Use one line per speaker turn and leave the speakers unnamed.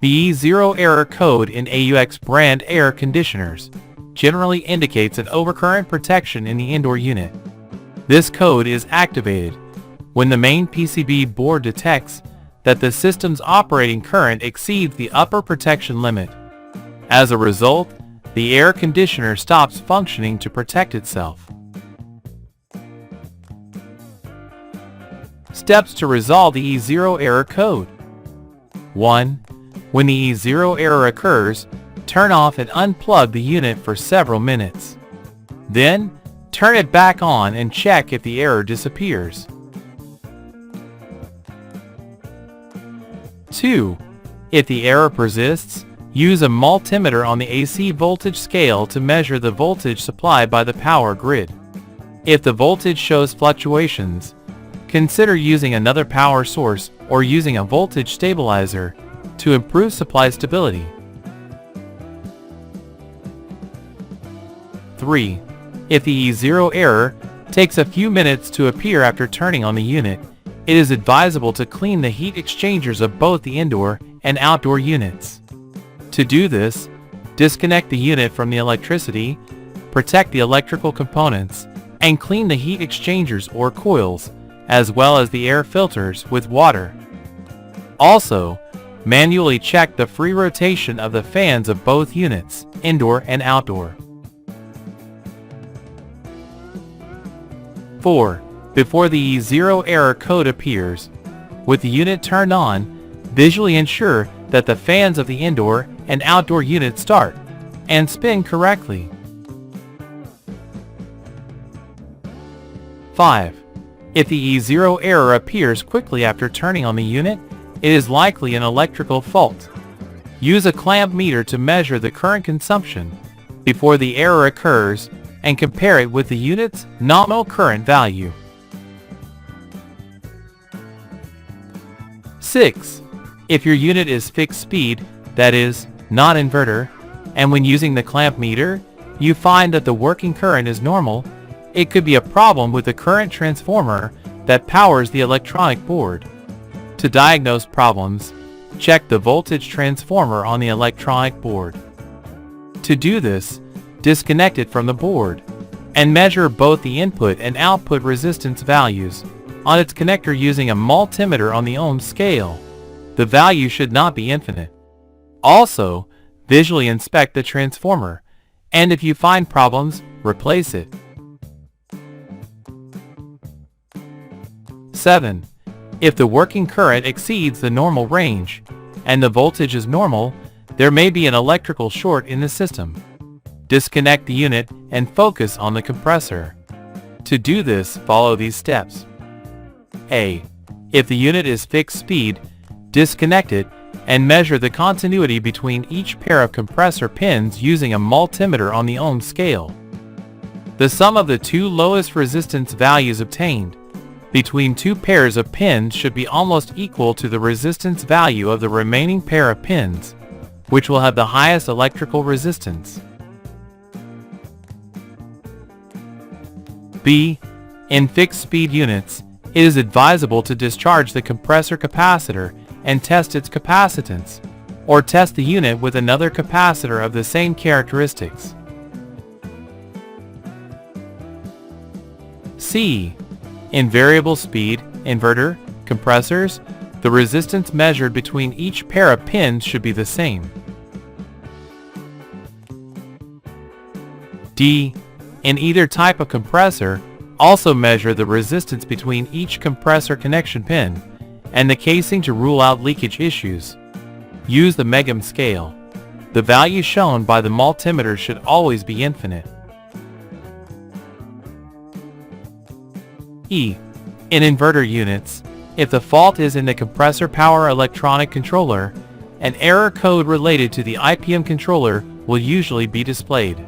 The E0 error code in AUX brand air conditioners generally indicates an overcurrent protection in the indoor unit. This code is activated when the main PCB board detects that the system's operating current exceeds the upper protection limit. As a result, the air conditioner stops functioning to protect itself. Steps to resolve the E0 error code. 1. When the E0 error occurs, turn off and unplug the unit for several minutes. Then, turn it back on and check if the error disappears. 2. If the error persists, use a multimeter on the AC voltage scale to measure the voltage supplied by the power grid. If the voltage shows fluctuations, consider using another power source or using a voltage stabilizer to improve supply stability. 3. If the E0 error takes a few minutes to appear after turning on the unit, it is advisable to clean the heat exchangers of both the indoor and outdoor units. To do this, disconnect the unit from the electricity, protect the electrical components, and clean the heat exchangers or coils, as well as the air filters with water. Also, manually check the free rotation of the fans of both units, indoor and outdoor. 4. Before the E0 error code appears, with the unit turned on, visually ensure that the fans of the indoor and outdoor units start and spin correctly. 5. If the E0 error appears quickly after turning on the unit, it is likely an electrical fault. Use a clamp meter to measure the current consumption before the error occurs and compare it with the unit's nominal current value. 6. If your unit is fixed speed, that is, not inverter, and when using the clamp meter, you find that the working current is normal, it could be a problem with the current transformer that powers the electronic board. To diagnose problems, check the voltage transformer on the electronic board. To do this, disconnect it from the board and measure both the input and output resistance values on its connector using a multimeter on the ohm scale. The value should not be infinite. Also, visually inspect the transformer, and if you find problems, replace it. 7. If the working current exceeds the normal range, and the voltage is normal, there may be an electrical short in the system. Disconnect the unit and focus on the compressor. To do this, follow these steps. A. If the unit is fixed speed, disconnect it and measure the continuity between each pair of compressor pins using a multimeter on the ohm scale. The sum of the two lowest resistance values obtained between two pairs of pins should be almost equal to the resistance value of the remaining pair of pins, which will have the highest electrical resistance. B. In fixed speed units, it is advisable to discharge the compressor capacitor and test its capacitance, or test the unit with another capacitor of the same characteristics. C. In variable speed inverter compressors, the resistance measured between each pair of pins should be the same. D. In either type of compressor, also measure the resistance between each compressor connection pin and the casing to rule out leakage issues. Use the Megohm scale. The value shown by the multimeter should always be infinite. E. In inverter units, if the fault is in the compressor power electronic controller, an error code related to the IPM controller will usually be displayed.